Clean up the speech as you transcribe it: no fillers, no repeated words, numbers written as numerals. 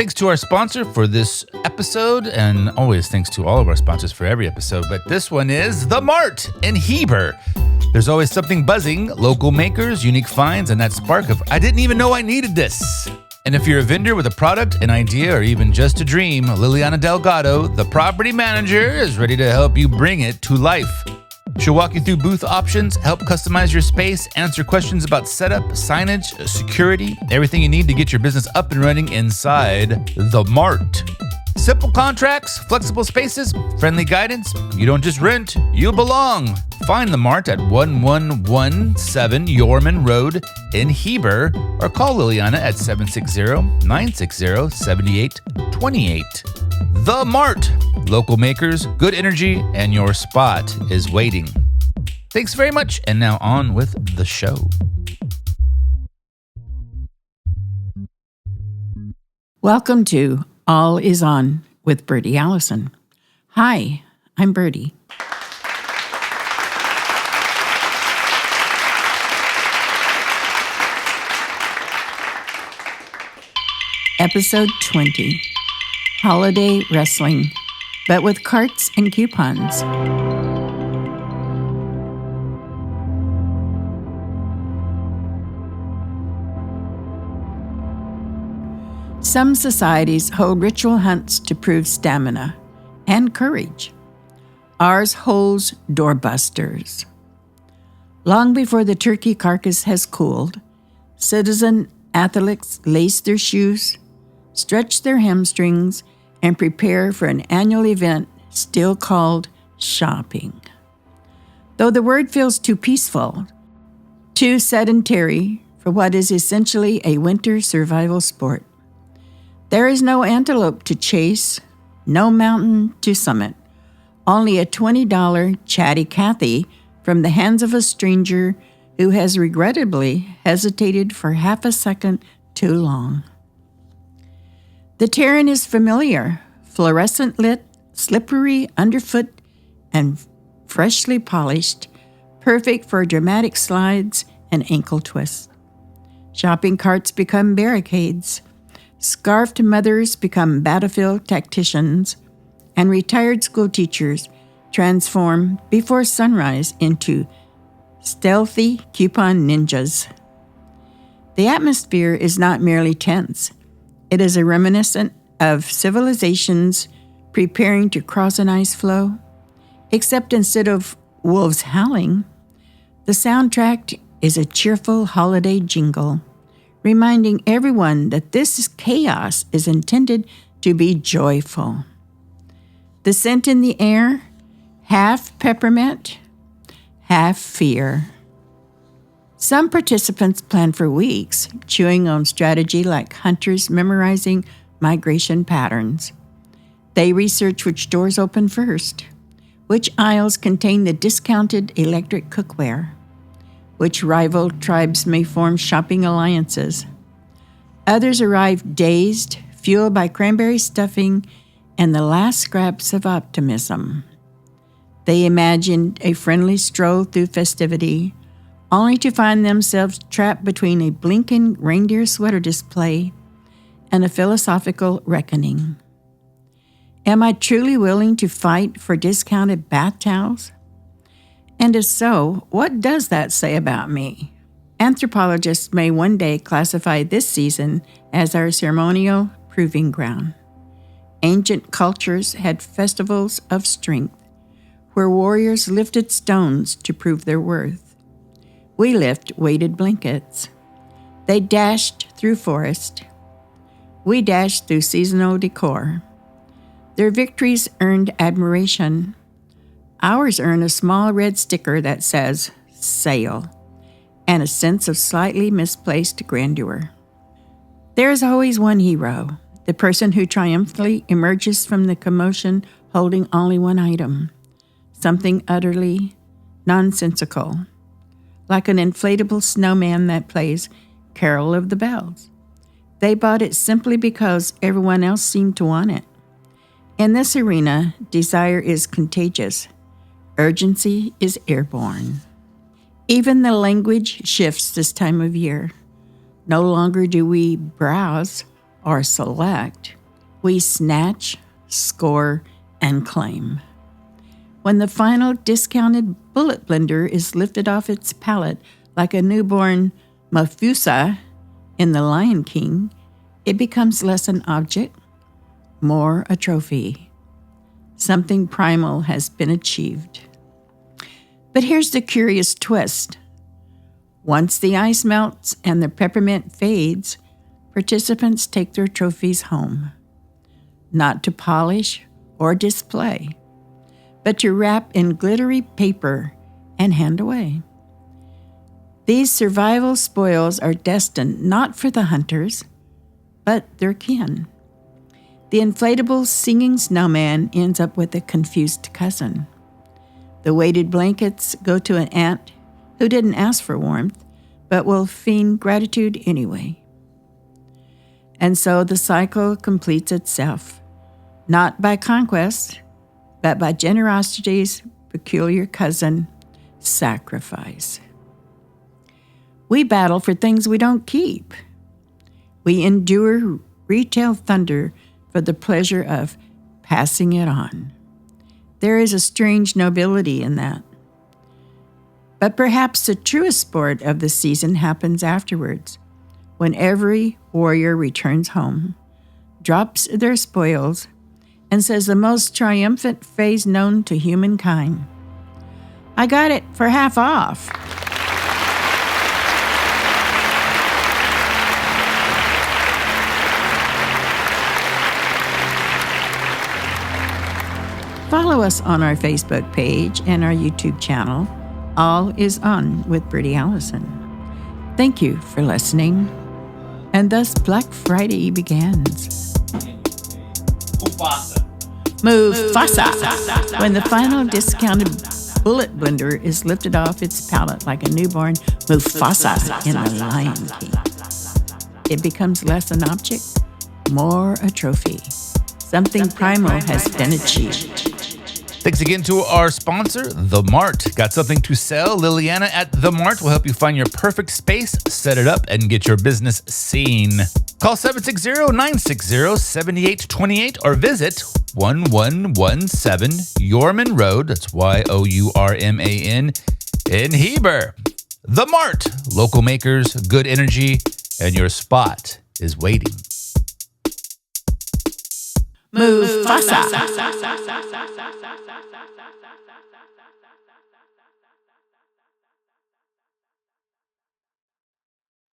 Thanks to our sponsor for this episode, and always thanks to all of our sponsors for every episode, but this one is The Mart in Heber. There's always something buzzing, local makers, unique finds, and that spark of, I didn't even know I needed this. And if you're a vendor with a product, an idea, or even just a dream, Liliana Delgado, the property manager, is ready to help you bring it to life. She'll walk you through booth options, help customize your space, answer questions about setup, signage, security, everything you need to get your business up and running inside The Mart. Simple contracts, flexible spaces, friendly guidance. You don't just rent, you belong. Find The Mart at 1117 Yorman Road in Heber or call Liliana at 760-960-7828. The Mart. Local makers, good energy, and your spot is waiting. Thanks very much, and now on with the show. Welcome to All Is On with Birdie Allison. Hi, I'm Birdie. Episode 20, Holiday Wrestling, but with carts and coupons. Some societies hold ritual hunts to prove stamina and courage. Ours holds doorbusters. Long before the turkey carcass has cooled, citizen athletes lace their shoes, stretch their hamstrings, and prepare for an annual event still called shopping. Though the word feels too peaceful, too sedentary for what is essentially a winter survival sport. There is no antelope to chase, no mountain to summit, only a $20 chatty Cathy from the hands of a stranger who has regrettably hesitated for half a second too long. The terrain is familiar, fluorescent lit, slippery underfoot, and freshly polished, perfect for dramatic slides and ankle twists. Shopping carts become barricades, scarfed mothers become battlefield tacticians, and retired school teachers transform before sunrise into stealthy coupon ninjas. The atmosphere is not merely tense. It is a reminiscent of civilizations preparing to cross an ice floe, except instead of wolves howling, the soundtrack is a cheerful holiday jingle, reminding everyone that this chaos is intended to be joyful. The scent in the air, half peppermint, half fear. Some participants plan for weeks, chewing on strategy like hunters memorizing migration patterns. They research which doors open first, which aisles contain the discounted electric cookware, which rival tribes may form shopping alliances. Others arrive dazed, fueled by cranberry stuffing and the last scraps of optimism. They imagined a friendly stroll through festivity, only to find themselves trapped between a blinking reindeer sweater display and a philosophical reckoning. Am I truly willing to fight for discounted bath towels? And if so, what does that say about me? Anthropologists may one day classify this season as our ceremonial proving ground. Ancient cultures had festivals of strength, where warriors lifted stones to prove their worth. We lift weighted blankets. They dashed through forest. We dashed through seasonal decor. Their victories earned admiration. Ours earn a small red sticker that says, "Sail," and a sense of slightly misplaced grandeur. There is always one hero, the person who triumphantly emerges from the commotion holding only one item, something utterly nonsensical, like an inflatable snowman that plays Carol of the Bells. They bought it simply because everyone else seemed to want it. In this arena, desire is contagious. Urgency is airborne. Even the language shifts this time of year. No longer do we browse, or select, we snatch, score, and claim. When the final discounted bullet blender is lifted off its pallet like a newborn Mufasa in The Lion King, it becomes less an object, more a trophy. Something primal has been achieved. But here's the curious twist. Once the ice melts and the peppermint fades, participants take their trophies home, not to polish or display, but to wrap in glittery paper and hand away. These survival spoils are destined not for the hunters, but their kin. The inflatable singing snowman ends up with a confused cousin. The weighted blankets go to an aunt who didn't ask for warmth, but will feign gratitude anyway. And so the cycle completes itself, not by conquest, but by generosity's peculiar cousin, sacrifice. We battle for things we don't keep. We endure retail thunder for the pleasure of passing it on. There is a strange nobility in that. But perhaps the truest sport of the season happens afterwards, when every warrior returns home, drops their spoils, and says the most triumphant phrase known to humankind: "I got it for half off." Follow us on our Facebook page and our YouTube channel. All is On with Bertie Allison. Thank you for listening. And thus Black Friday begins. Mufasa. When the final discounted bullet blender is lifted off its pallet like a newborn Mufasa in The Lion King, it becomes less an object, more a trophy. Something primal has been achieved. Thanks again to our sponsor, The Mart. Got something to sell? Liliana at The Mart will help you find your perfect space, set it up, and get your business seen. Call 760-960-7828 or visit 1117 Yorman Road, that's Yourman, in Heber. The Mart, local makers, good energy, and your spot is waiting. Mufasa.